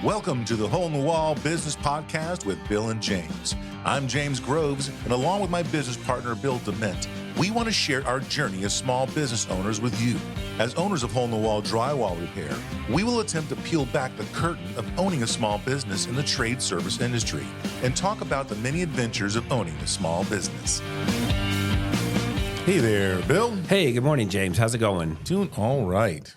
Welcome to the Hole in the Wall Business Podcast with Bill and James. I'm James Groves, and along with my business partner, Bill Dement, we want to share our journey as small business owners with you. As owners of Hole in the Wall Drywall Repair, we will attempt to peel back the curtain of owning a small business in the trade service industry and talk about the many adventures of owning a small business. Hey there, Bill. Hey, good morning, James. How's it going? Doing all right.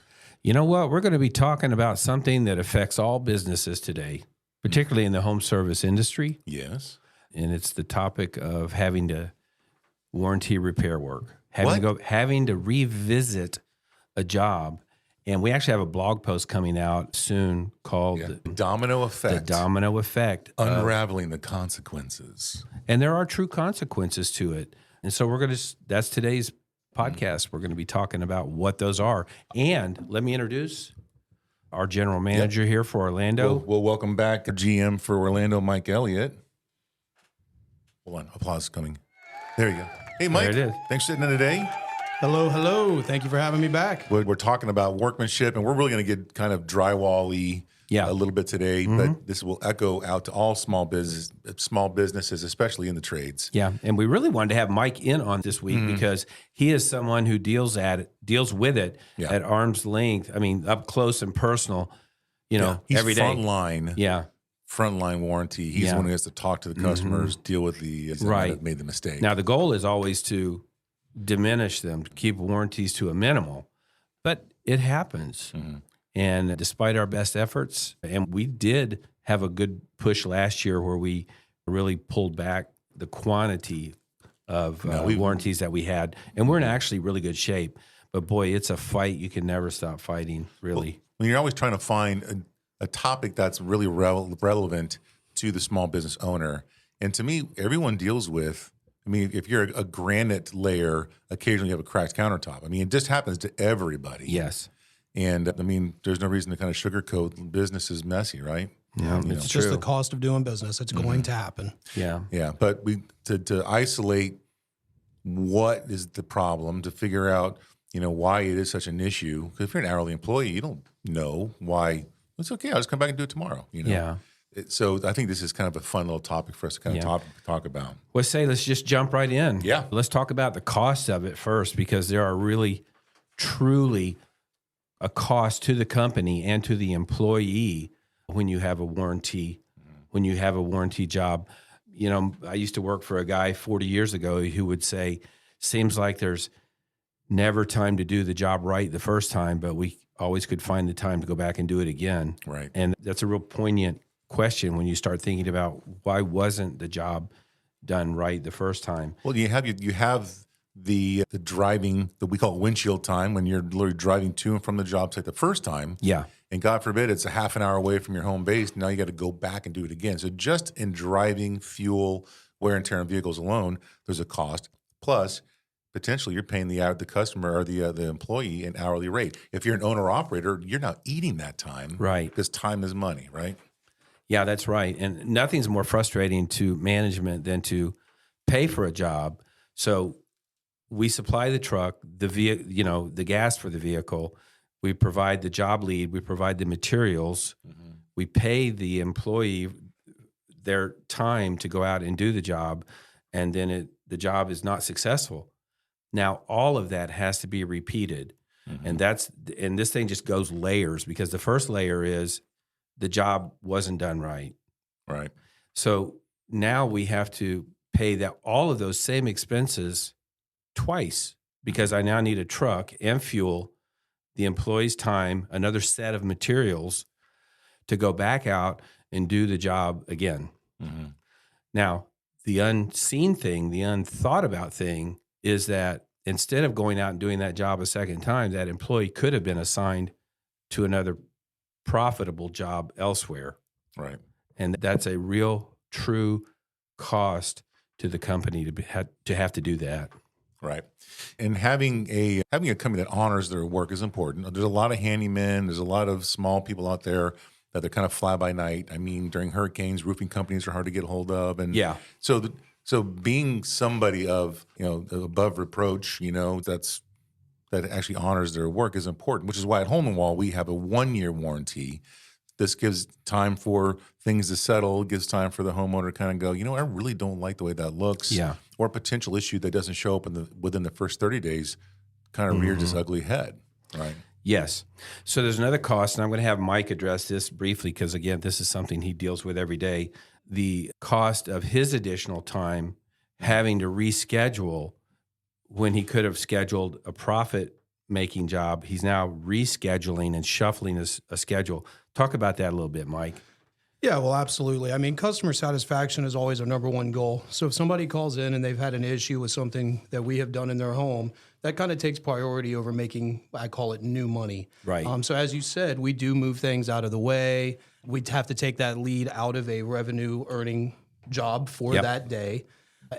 You know what? We're going to be talking about something that affects all businesses today, particularly in the home service industry. Yes. And it's the topic of having to warranty repair work, having to revisit a job. And we actually have a blog post coming out soon called The Domino Effect. The Domino Effect. Unraveling the consequences. And there are true consequences to it. And so that's today's podcast. We're going to be talking about what those are. And let me introduce our general manager here for Orlando. We'll welcome back GM for Orlando, Mike Elliott. Hold on, applause coming. There you go. Hey, Mike. There it is. Thanks for sitting in today. Hello, hello. Thank you for having me back. We're talking about workmanship, and we're really going to get kind of drywall-y a little bit today, but this will echo out to all small businesses, especially in the trades. Yeah, and we really wanted to have Mike in on this week because he is someone who deals with it at arm's length. I mean, up close and personal. You know, he's every day. Frontline warranty. He's the one who has to talk to the customers, deal with the that made the mistake. Now, the goal is always to diminish them, to keep warranties to a minimal, but it happens. And despite our best efforts, and we did have a good push last year where we really pulled back the quantity of warranties that we had, and we're in actually really good shape. But boy, it's a fight you can never stop fighting, really. Well, you're always trying to find a topic that's really relevant to the small business owner. And to me, everyone deals with, I mean, if you're a granite layer, occasionally you have a cracked countertop. I mean, it just happens to everybody. Yes. And I mean, there's no reason to kind of sugarcoat business is messy, right? Yeah, it's just the cost of doing business. It's going to happen. Yeah. Yeah. But to isolate what is the problem, to figure out, why it is such an issue. Because if you're an hourly employee, you don't know why. It's okay. I'll just come back and do it tomorrow. Yeah. So I think this is kind of a fun little topic for us to kind of talk about. Well, let's just jump right in. Yeah. Let's talk about the cost of it first, because there are really, truly a cost to the company and to the employee when you have a warranty, job. I used to work for a guy 40 years ago who would say, seems like there's never time to do the job right the first time, but we always could find the time to go back and do it again. Right. And that's a real poignant question when you start thinking about why wasn't the job done right the first time? Well, you have the driving that we call windshield time when you're literally driving to and from the job site the first time. Yeah. And God forbid it's a half an hour away from your home base. Now you got to go back and do it again. So just in driving, fuel, wear and tear on vehicles alone, there's a cost. Plus, potentially you're paying the customer or the employee an hourly rate. If you're an owner operator, you're now eating that time. Right. Because time is money, right? Yeah, that's right. And nothing's more frustrating to management than to pay for a job. So we supply the truck, the gas for the vehicle. We provide the job lead. We provide the materials. We pay the employee their time to go out and do the job, and then the job is not successful. Now, all of that has to be repeated, and this thing just goes layers, because the first layer is the job wasn't done right. Right. So now we have to pay all of those same expenses twice, because I now need a truck and fuel, the employee's time, another set of materials to go back out and do the job again. Now, the unseen thing, the unthought about thing is that instead of going out and doing that job a second time, that employee could have been assigned to another profitable job elsewhere. Right. And that's a real, true cost to the company to have to do that. Right. And having a company that honors their work is important. There's a lot of handymen. There's a lot of small people out there that they're kind of fly by night. I mean, during hurricanes, roofing companies are hard to get a hold of. And so being somebody of, above reproach, that actually honors their work is important, which is why at Hole in the Wall, we have a 1-year warranty This gives time for things to settle, gives time for the homeowner to kind of go, I really don't like the way that looks. Yeah. Or a potential issue that doesn't show up within the first 30 days kind of rears its ugly head, right? Yes. So there's another cost, and I'm going to have Mike address this briefly because, again, this is something he deals with every day. The cost of his additional time having to reschedule when he could have scheduled a profit-making job. He's now rescheduling and shuffling a schedule. Talk about that a little bit, Mike. Yeah, well, absolutely. I mean, customer satisfaction is always our number one goal. So if somebody calls in and they've had an issue with something that we have done in their home, that kind of takes priority over making, I call it, new money. Right. So as you said, we do move things out of the way. We'd have to take that lead out of a revenue earning job for that day.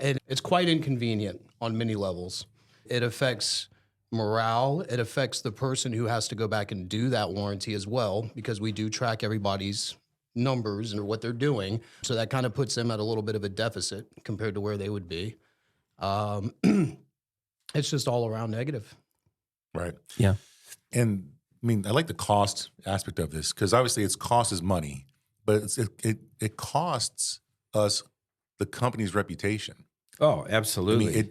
And it's quite inconvenient on many levels. It affects morale. It affects the person who has to go back and do that warranty as well, because we do track everybody's numbers and what they're doing. So that kind of puts them at a little bit of a deficit compared to where they would be. It's just all around negative. Right. Yeah. And I mean, I like the cost aspect of this because obviously it's cost is money, but it costs us the company's reputation. Oh, absolutely.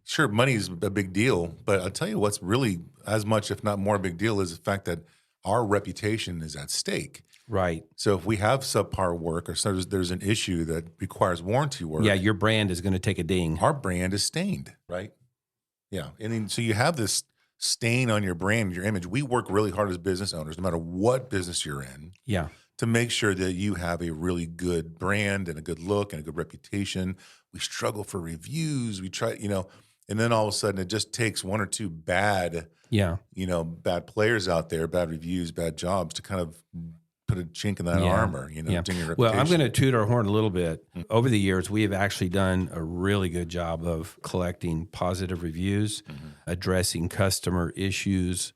Sure, money is a big deal, but I'll tell you what's really as much, if not more, a big deal is the fact that our reputation is at stake. Right. So if we have subpar work or there's an issue that requires warranty work, Yeah, your brand is going to take a ding. our brand is stained, right? Yeah. And then, so you have this stain on your brand, your image. We work really hard as business owners, no matter what business you're in, Yeah. to make sure that you have a really good brand and a good look and a good reputation. We struggle for reviews. We try, and then all of a sudden it just takes one or two bad, Yeah. bad players out there, bad reviews, bad jobs to kind of put a chink in that armor, ding your reputation. Well, I'm going to toot our horn a little bit. Over the years, we have actually done a really good job of collecting positive reviews, addressing customer issues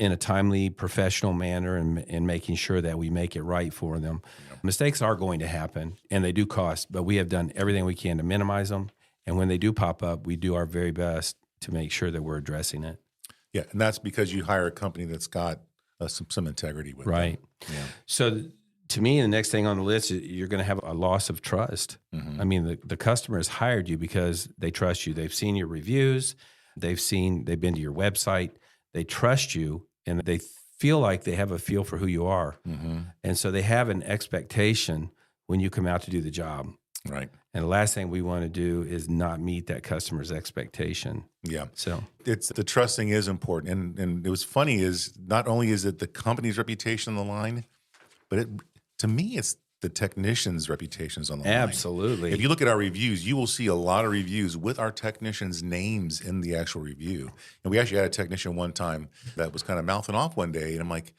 in a timely, professional manner, and making sure that we make it right for them. Mistakes are going to happen, and they do cost, but we have done everything we can to minimize them. And when they do pop up, we do our very best to make sure that we're addressing it. Yeah, and that's because you hire a company that's got some integrity with Right. them. Yeah. So to me, the next thing on the list is you're going to have a loss of trust. I mean, the customer has hired you because they trust you. They've seen your reviews. They've been to your website. They trust you, and they feel like they have a feel for who you are. And so they have an expectation when you come out to do the job. Right. And the last thing we want to do is not meet that customer's expectation. Yeah. So It's the trusting is important. And it was funny is not only is it the company's reputation on the line, but to me, it's the technician's reputations on the line. absolutely. If you look at our reviews, you will see a lot of reviews with our technicians' names in the actual review. And we actually had a technician one time that was kind of mouthing off one day. And I'm like,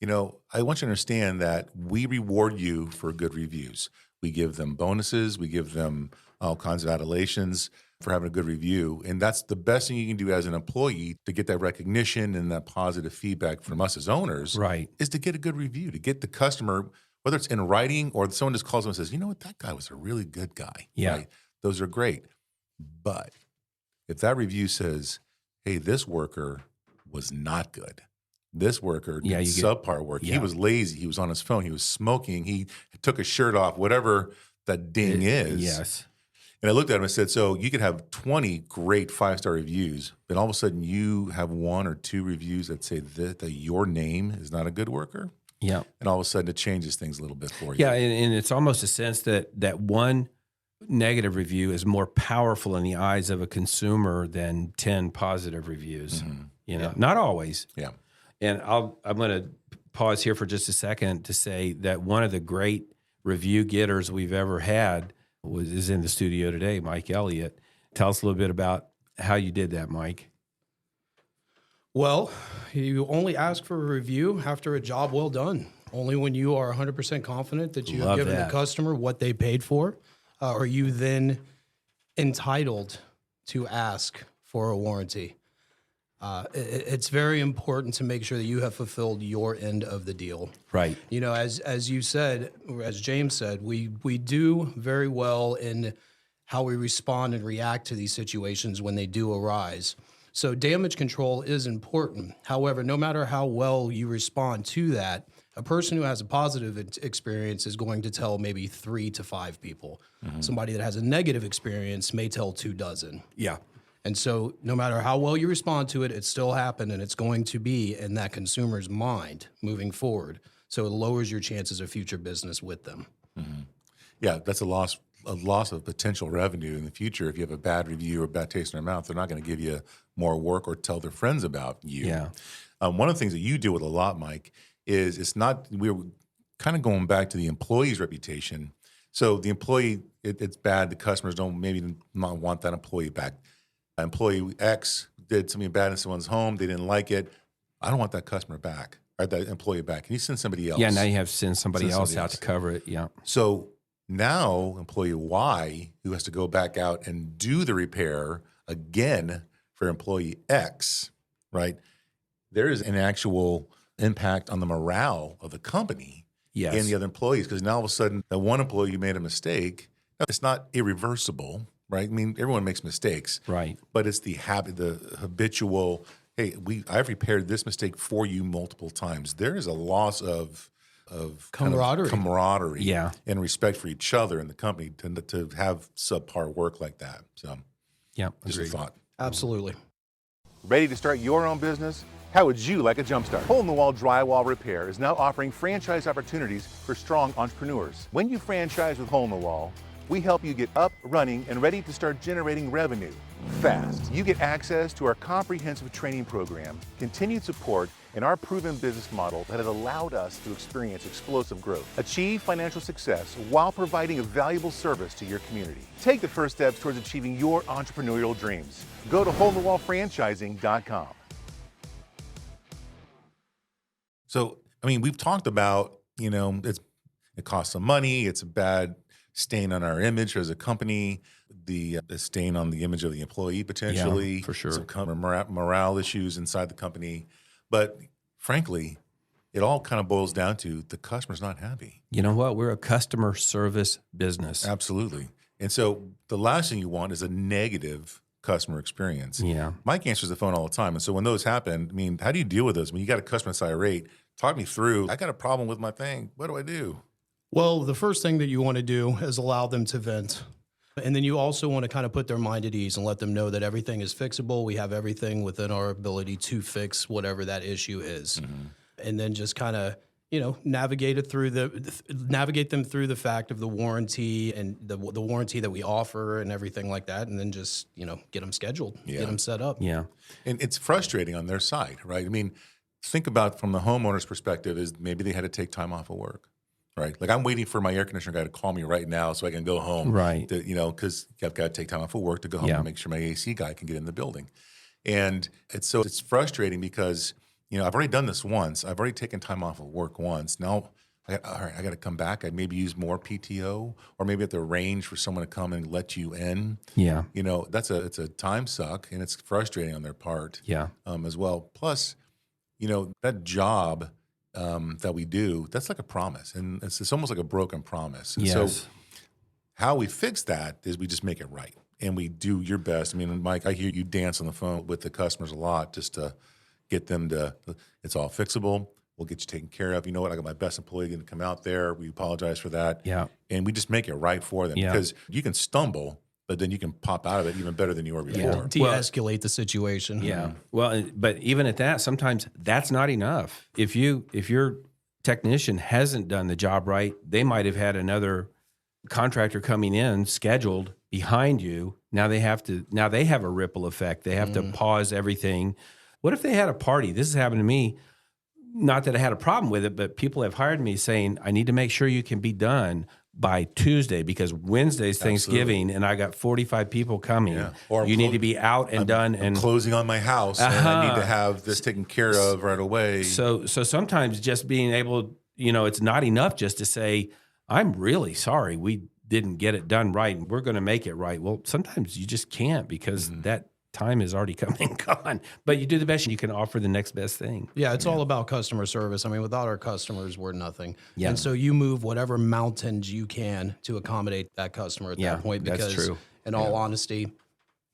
I want you to understand that we reward you for good reviews. We give them bonuses. We give them all kinds of adulations for having a good review. And that's the best thing you can do as an employee to get that recognition and that positive feedback from us as owners. Right. Is to get a good review, to get the customer, whether it's in writing or someone just calls them and says, you know what, that guy was a really good guy. Yeah. Right? Those are great. But if that review says, hey, this worker was not good. This worker did subpar work. Yeah. He was lazy. He was on his phone. He was smoking. He took his shirt off, whatever that ding is. Yes. And I looked at him and said, so you could have 20 great 5-star reviews, but all of a sudden you have 1 or 2 reviews that say that your name is not a good worker. Yeah. And all of a sudden it changes things a little bit for you. Yeah, and it's almost a sense that one negative review is more powerful in the eyes of a consumer than 10 positive reviews. Not always. Yeah. And I'm going to pause here for just a second to say that one of the great review getters we've ever had is in the studio today, Mike Elliott. Tell us a little bit about how you did that, Mike. Well, you only ask for a review after a job well done. Only when you are 100% confident that you have given the customer what they paid for, are you then entitled to ask for a warranty. It's very important to make sure that you have fulfilled your end of the deal. Right. As you said, or as James said, we do very well in how we respond and react to these situations when they do arise. So damage control is important. However, no matter how well you respond to that, a person who has a positive experience is going to tell maybe 3 to 5 people. Somebody that has a negative experience may tell 24. Yeah. And so no matter how well you respond to it, it still happened, and it's going to be in that consumer's mind moving forward. So it lowers your chances of future business with them. Yeah, that's a loss of potential revenue in the future. If you have a bad review or bad taste in their mouth, they're not going to give you more work or tell their friends about you. Yeah. One of the things that you deal with a lot, Mike, is we're kind of going back to the employee's reputation. So the employee, it's bad. The customers maybe not want that employee back. Employee X did something bad in someone's home. They didn't like it. I don't want that customer back, or that employee back. Can you send somebody else? Yeah, now you have to send somebody else out to cover it. Yeah. So now employee Y, who has to go back out and do the repair again for employee X, right? There is an actual impact on the morale of the company and the other employees, because now all of a sudden that one employee who made a mistake, it's not irreversible, right? I mean, everyone makes mistakes, right? But it's the habit, the habitual. Hey, I've repaired this mistake for you multiple times. There is a loss of camaraderie, and respect for each other in the company to have subpar work like that. So, yeah, just a thought. Absolutely. Ready to start your own business? How would you like a jumpstart? Wall Drywall Repair is now offering franchise opportunities for strong entrepreneurs. When you franchise with Hole in the Wall, we help you get up, running, and ready to start generating revenue fast. You get access to our comprehensive training program, continued support, and our proven business model that has allowed us to experience explosive growth. Achieve financial success while providing a valuable service to your community. Take the first steps towards achieving your entrepreneurial dreams. Go to holeinthewallfranchising.com. So, I mean, we've talked about, it costs some money. It's a bad stain on our image as a company, the stain on the image of the employee potentially. Yeah, for sure. Some kind of morale issues inside the company. But frankly, it all kind of boils down to the customer's not happy. You know what? We're a customer service business. Absolutely. And so the last thing you want is a negative customer experience. Yeah. Mike answers the phone all the time. And so when those happen, I mean, how do you deal with those? When you got a customer that's irate, talk me through, I got a problem with my thing. What do I do? Well, the first thing that you want to do is allow them to vent. And then you also want to kind of put their mind at ease and let them know that everything is fixable. We have everything within our ability to fix whatever that issue is. And then just kind of, navigate them through the fact of the warranty and the warranty that we offer and everything like that. And then just, get them scheduled, get them set up. Yeah. And it's frustrating on their side, right? I mean, think about from the homeowner's perspective is maybe they had to take time off of work. Right. Like I'm waiting for my air conditioner guy to call me right now so I can go home. Right. Because I've got to take time off of work to go home and make sure my AC guy can get in the building. And it's frustrating because, I've already done this once. I've already taken time off of work once. Now, I got to come back. I'd maybe use more PTO or maybe have to arrange for someone to come and let you in. Yeah. It's a time suck and it's frustrating on their part. Yeah. As well. Plus, that job that we do, that's like a promise. And it's almost like a broken promise. And so how we fix that is we just make it right. And we do your best. I mean, Mike, I hear you dance on the phone with the customers a lot just to get them to, it's all fixable. We'll get you taken care of. You know what? I got my best employee going to come out there. We apologize for that. Yeah. And we just make it right for them because you can stumble, but then you can pop out of it even better than you were before. Yeah. De-escalate the situation. Yeah. Well, but even at that, sometimes that's not enough. If your technician hasn't done the job right, they might have had another contractor coming in scheduled behind you. Now they have a ripple effect. They have to pause everything. What if they had a party? This has happened to me. Not that I had a problem with it, but people have hired me saying, I need to make sure you can be done by Tuesday because Wednesday's Thanksgiving and I got 45 people coming. Yeah. Or you need to be out and done. And closing on my house and I need to have this taken care of right away. So sometimes just being able, it's not enough just to say, I'm really sorry we didn't get it done right and we're going to make it right. Well, sometimes you just can't because that time is already come and gone, but you do the best you can offer the next best thing. Yeah, it's all about customer service. I mean, without our customers, we're nothing. Yeah. And so you move whatever mountains you can to accommodate that customer at that point because, that's true. in all honesty,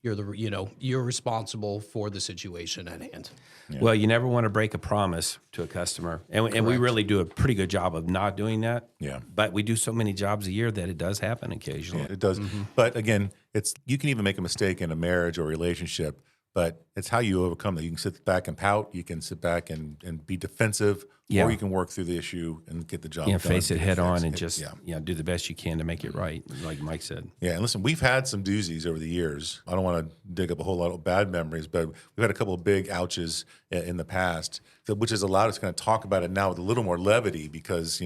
you're responsible for the situation at hand. Yeah. Well, you never want to break a promise to a customer. And we really do a pretty good job of not doing that. Yeah. But we do so many jobs a year that it does happen occasionally. Yeah, it does. But again, you can even make a mistake in a marriage or relationship, but it's how you overcome that. You can sit back and pout. You can sit back and be defensive, or you can work through the issue and get the job done. Face it head on and just do the best you can to make it right, like Mike said. Yeah, and listen, we've had some doozies over the years. I don't want to dig up a whole lot of bad memories, but we've had a couple of big ouches in the past, which has allowed us to kind of talk about it now with a little more levity because,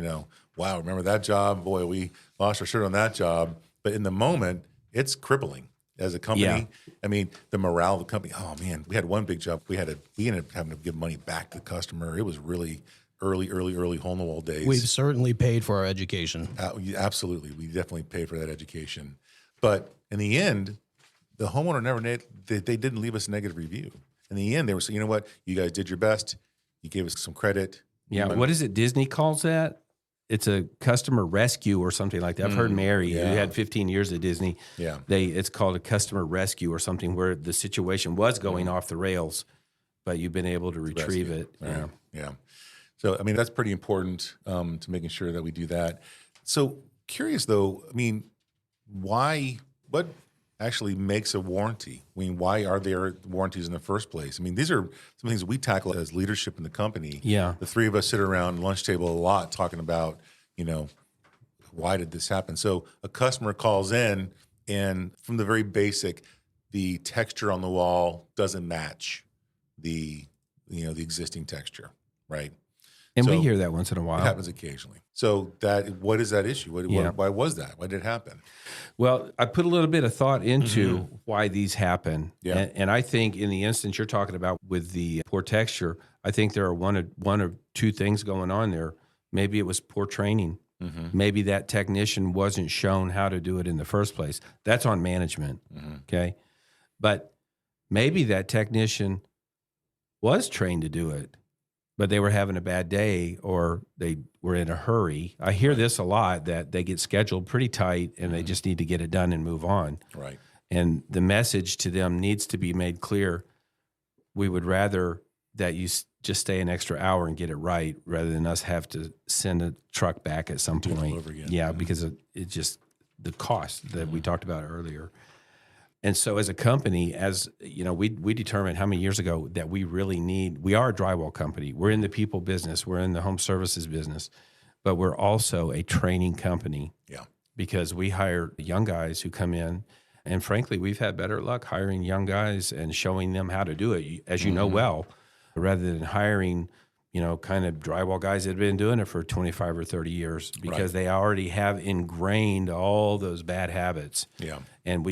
wow, remember that job? Boy, we lost our shirt on that job. But in the moment, it's crippling. As a company, Yeah. I mean, the morale of the company. Oh man, we had one big job. We ended up having to give money back to the customer. It was really early hole in the wall days. We've certainly paid for our education. Absolutely, we definitely paid for that education. But in the end, the homeowner they didn't leave us a negative review. In the end, they were saying, you know what, you guys did your best. You gave us some credit. Yeah, what is it Disney calls that? It's a customer rescue or something like that. I've heard Mary, who had 15 years at Disney. Yeah. It's called a customer rescue or something where the situation was going off the rails, but you've been able to retrieve it. Right. Yeah. So, I mean, that's pretty important to making sure that we do that. So curious though, I mean, what actually makes a warranty? I mean, why are there warranties in the first place? I mean, these are some things we tackle as leadership in the company. Yeah. The three of us sit around the lunch table a lot talking about, why did this happen? So a customer calls in and from the very basic, the texture on the wall doesn't match the existing texture, right? And we hear that once in a while. It happens occasionally. So what is that issue? Why was that? Why did it happen? Well, I put a little bit of thought into why these happen. Yeah. And I think in the instance you're talking about with the poor texture, I think there are one or two things going on there. Maybe it was poor training. Maybe that technician wasn't shown how to do it in the first place. That's on management, okay? But maybe that technician was trained to do it, but they were having a bad day or they were in a hurry. I hear this a lot, that they get scheduled pretty tight and they just need to get it done and move on. Right. And the message to them needs to be made clear. We would rather that you just stay an extra hour and get it right rather than us have to send a truck back at some point. Do it all over again. Yeah, because it just the cost that we talked about earlier. And so as a company, we determined how many years ago that we are a drywall company. We're in the people business. We're in the home services business, but we're also a training company. Yeah. Because we hire young guys who come in, and frankly, we've had better luck hiring young guys and showing them how to do it, as you know well, rather than hiring, kind of drywall guys that have been doing it for 25 or 30 years because they already have ingrained all those bad habits. Yeah. And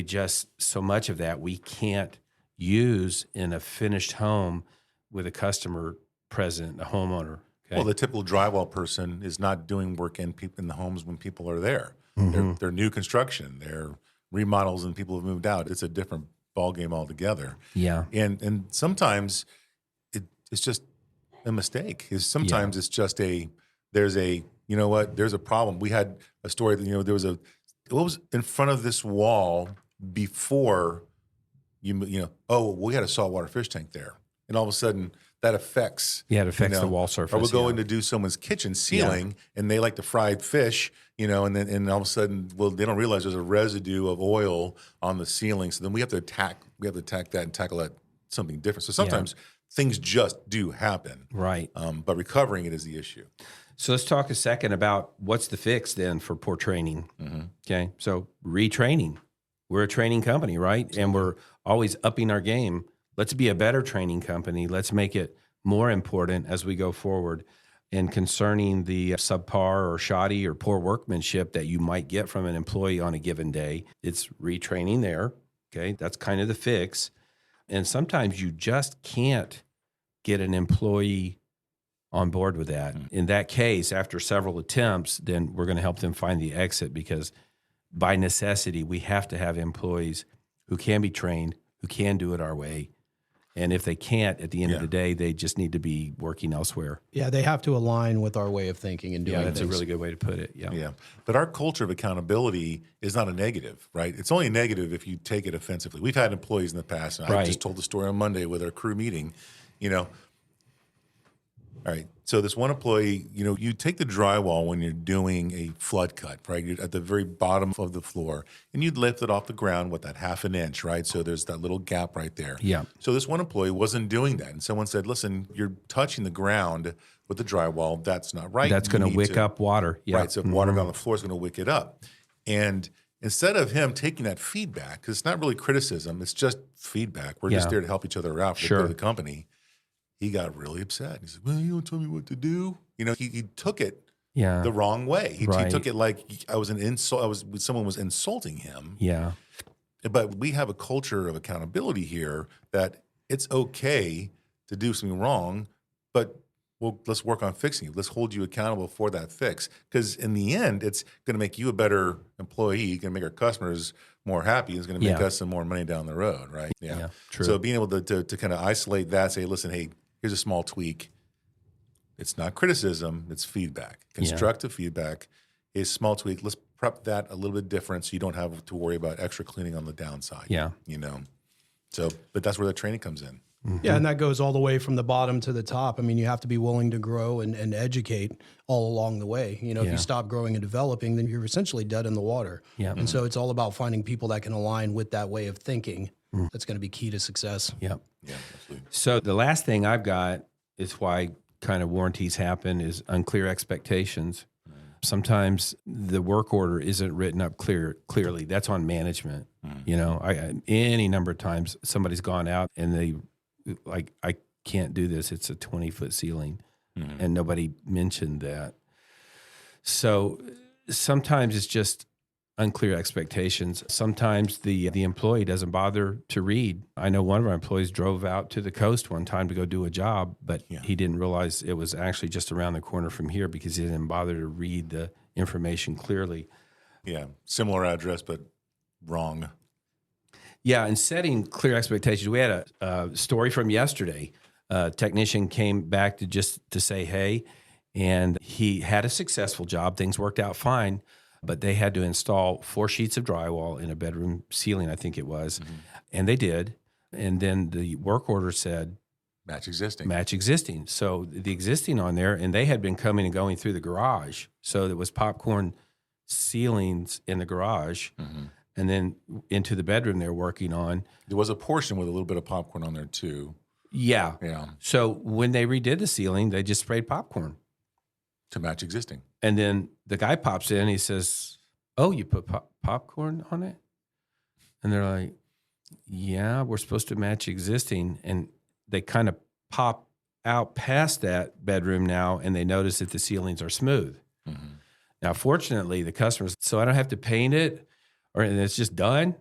so much of that we can't use in a finished home with a customer present, a homeowner. Okay? Well, the typical drywall person is not doing work in the homes when people are there. They're new construction. They're remodels and people have moved out. It's a different ballgame altogether. Yeah. And sometimes it's just a mistake. Sometimes it's just there's a problem. We had a story that, what was in front of this wall before we had a saltwater fish tank there. And all of a sudden that affects. Yeah, it affects the wall surface. Or we'll go in to do someone's kitchen ceiling and they like to fry fish, and all of a sudden, they don't realize there's a residue of oil on the ceiling. So then we have to attack that and tackle that something different. So sometimes things just do happen. Right. But recovering it is the issue. So let's talk a second about what's the fix then for poor training. Okay. So retraining. We're a training company, right? And we're always upping our game. Let's be a better training company. Let's make it more important as we go forward. And concerning the subpar or shoddy or poor workmanship that you might get from an employee on a given day, it's retraining there. Okay. That's kind of the fix. And sometimes you just can't get an employee on board with that. In that case, after several attempts, then we're going to help them find the exit because by necessity, we have to have employees who can be trained, who can do it our way, And if they can't, at the end of the day, they just need to be working elsewhere. Yeah, they have to align with our way of thinking and doing Yeah, that's things. a really good way to put it. Yeah. Yeah. But our culture of accountability is not a negative, right? It's only a negative if you take it offensively. We've had employees in the past, and I just told the story on Monday with our crew meeting, all right. So this one employee, you take the drywall when you're doing a flood cut, right? You're at the very bottom of the floor, and you'd lift it off the ground with that 1/2 inch, right? So there's that little gap right there. Yeah. So this one employee wasn't doing that, and someone said, "Listen, you're touching the ground with the drywall. That's not right. That's going to wick up water." Yeah. Right. So if water on the floor is going to wick it up, and instead of him taking that feedback, because it's not really criticism, it's just feedback. We're just there to help each other out for the good of the company. He got really upset. He said, "Well, you don't tell me what to do." He took it the wrong way. He took it like I was an insult. Someone was insulting him. Yeah. But we have a culture of accountability here that it's okay to do something wrong, but let's work on fixing it. Let's hold you accountable for that fix. Because in the end, it's going to make you a better employee. It's going to make our customers more happy. It's going to make us some more money down the road, right? Yeah, true. So being able to kind of isolate that, say, listen, hey, here's a small tweak. It's not criticism, it's feedback. Constructive feedback is small tweak. Let's prep that a little bit different so you don't have to worry about extra cleaning on the downside. Yeah. So, but that's where the training comes in. Mm-hmm. Yeah, and that goes all the way from the bottom to the top. I mean, you have to be willing to grow and educate all along the way. If you stop growing and developing, then you're essentially dead in the water. Yeah. And so it's all about finding people that can align with that way of thinking. That's going to be key to success. Yeah. Yeah, absolutely. So the last thing I've got is why kind of warranties happen is unclear expectations. Sometimes the work order isn't written up clearly. That's on management. Any number of times somebody's gone out and they like, I can't do this. It's a 20-foot ceiling, and nobody mentioned that. So sometimes it's just unclear expectations. Sometimes the employee doesn't bother to read. I know one of our employees drove out to the coast one time to go do a job, but he didn't realize it was actually just around the corner from here because he didn't bother to read the information clearly. Yeah, similar address, but wrong. Yeah, and setting clear expectations. We had a story from yesterday. A technician came back to say hey, and he had a successful job. Things worked out fine. But they had to install 4 sheets of drywall in a bedroom ceiling, I think it was. And they did. And then the work order said, match existing. Match existing. So the existing on there, and they had been coming and going through the garage. So there was popcorn ceilings in the garage. And then into the bedroom they're working on. There was a portion with a little bit of popcorn on there too. Yeah. Yeah. So when they redid the ceiling, they just sprayed popcorn. To match existing. And then the guy pops in, he says, "Oh, you put popcorn on it?" And they're like, "Yeah, we're supposed to match existing." And they kind of pop out past that bedroom now, and they notice that the ceilings are smooth. Now, fortunately, the customers, so I don't have to paint it, and it's just done.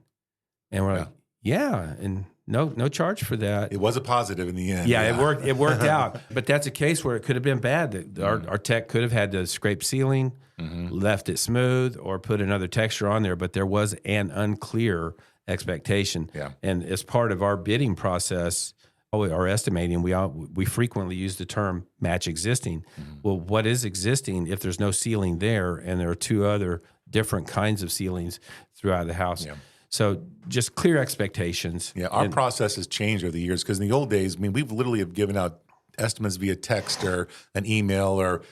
And we're like, yeah, and no charge for that. It was a positive in the end. Yeah, it worked out. But that's a case where it could have been bad. Our tech could have had to scrape ceiling, left it smooth, or put another texture on there. But there was an unclear expectation. Yeah. And as part of our bidding process, our estimating, we frequently use the term match existing. Well, what is existing if there's no ceiling there and there are 2 other different kinds of ceilings throughout the house? Yeah. So just clear expectations. Yeah, our process has changed over the years because in the old days, I mean, we've literally have given out estimates via text or an email or,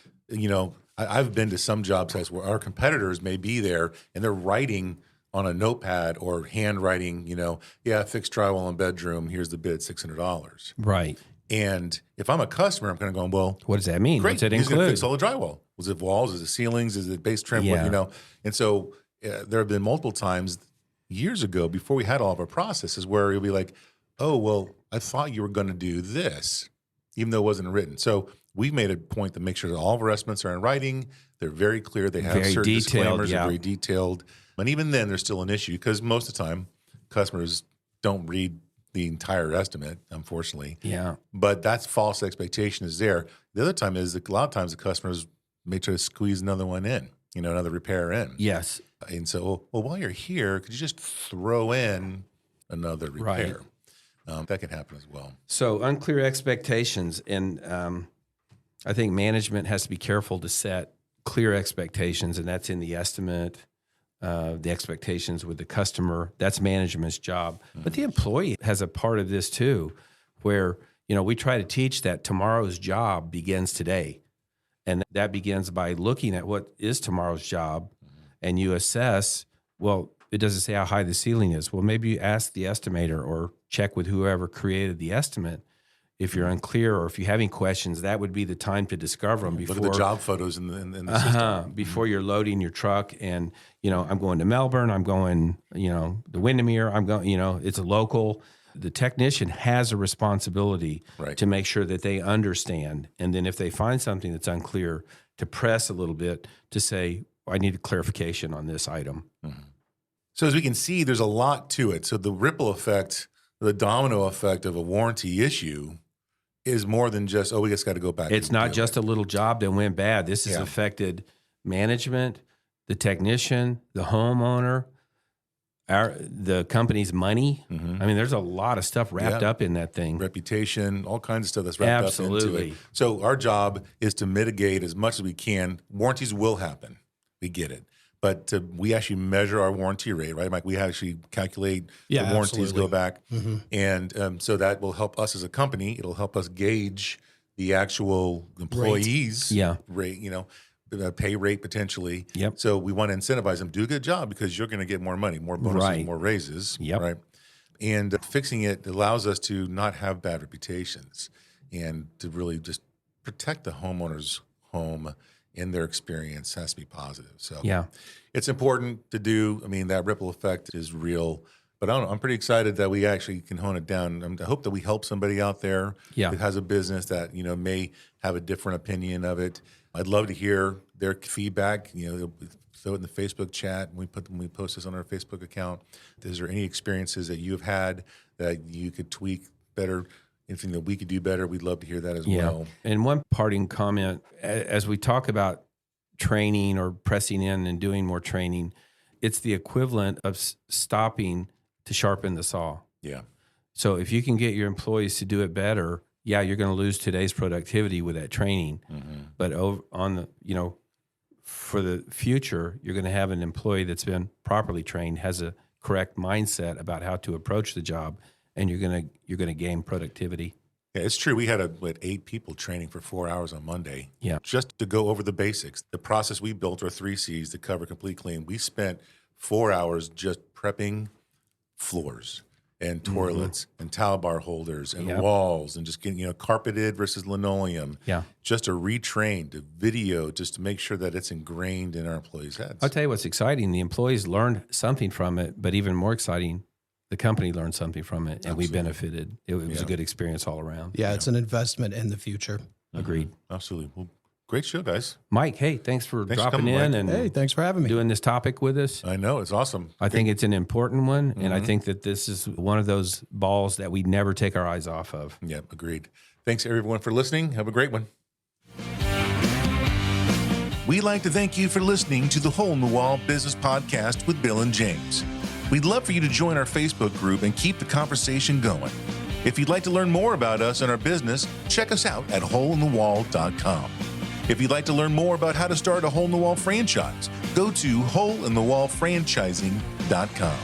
I've been to some job sites where our competitors may be there and they're writing on a notepad or handwriting, fixed drywall in bedroom, here's the bid, $600. Right. And if I'm a customer, I'm kind of going, well, what does that mean? Great, What's it he's going to include? fix all the drywall. Was it walls? Is it ceilings? Is it base trim? Yeah. And so there have been multiple times years ago before we had all of our processes where you'll be like, oh, well, I thought you were going to do this, even though it wasn't written. So we've made a point to make sure that all of our estimates are in writing. They're very clear. They have very certain detailed, disclaimers. They're very detailed. And even then, there's still an issue because most of the time, customers don't read the entire estimate, unfortunately. Yeah. But that false expectation is there. The other time is a lot of times the customers may try to squeeze another one in, another repair in. Yes. And so, well, while you're here, could you just throw in another repair? that can happen as well. So unclear expectations, and I think management has to be careful to set clear expectations, and that's in the estimate, the expectations with the customer. That's management's job. But the employee has a part of this too, where we try to teach that tomorrow's job begins today. And that begins by looking at what is tomorrow's job, and you assess, well, it doesn't say how high the ceiling is. Well, maybe you ask the estimator or check with whoever created the estimate. If you're unclear or if you're having questions, that would be the time to discover them before. Look at the job photos in the system. Before you're loading your truck and, I'm going to Melbourne, I'm going, the Windermere, I'm going, it's a local. The technician has a responsibility to make sure that they understand. And then if they find something that's unclear, to press a little bit to say, I need a clarification on this item. Mm-hmm. So as we can see, there's a lot to it. So the ripple effect, the domino effect of a warranty issue is more than just, we just got to go back. It's not just a little job that went bad. This has affected management, the technician, the homeowner, the company's money. I mean, there's a lot of stuff wrapped up in that thing. Reputation, all kinds of stuff that's wrapped up into it. So our job is to mitigate as much as we can. Warranties will happen. We get it. But we actually measure our warranty rate, right, Mike? We actually calculate the warranties go back. And so that will help us as a company. It'll help us gauge the actual employees' rate, pay rate potentially. So we want to incentivize them. Do a good job because you're going to get more money, more bonuses, more raises, right? And fixing it allows us to not have bad reputations and to really just protect the homeowner's home. In their experience has to be positive. So it's important to do. I mean, that ripple effect is real. But I don't know, I'm pretty excited that we actually can hone it down. I hope that we help somebody out there that has a business that may have a different opinion of it. I'd love to hear their feedback. Throw it in the Facebook chat. When we post this on our Facebook account. Is there any experiences that you have had that you could tweak better? Anything that we could do better, we'd love to hear that as well. And one parting comment, as we talk about training or pressing in and doing more training, it's the equivalent of stopping to sharpen the saw. So if you can get your employees to do it better, you're going to lose today's productivity with that training. But for the future, you're going to have an employee that's been properly trained, has a correct mindset about how to approach the job. And you're gonna gain productivity. Yeah, it's true. We had 8 people training for 4 hours on Monday. Just to go over the basics. The process we built are 3 C's to cover complete clean. We spent 4 hours just prepping floors and toilets and towel bar holders and walls and just getting carpeted versus linoleum. Just to retrain, to video, just to make sure that it's ingrained in our employees' heads. I'll tell you what's exciting. The employees learned something from it, but even more exciting, the company learned something from it, and we benefited. It was a good experience all around. It's an investment in the future. Agreed. Absolutely. Well, great show, guys. Mike, hey, thanks for dropping in. Mike. And thanks for having me. Doing this topic with us. I know, it's awesome. I think it's an important one, and I think that this is one of those balls that we never take our eyes off of. Yep, agreed. Thanks, everyone, for listening. Have a great one. We'd like to thank you for listening to the Hole in the Wall Business Podcast with Bill and James. We'd love for you to join our Facebook group and keep the conversation going. If you'd like to learn more about us and our business, check us out at holeinthewall.com. If you'd like to learn more about how to start a Hole in the Wall franchise, go to holeinthewallfranchising.com.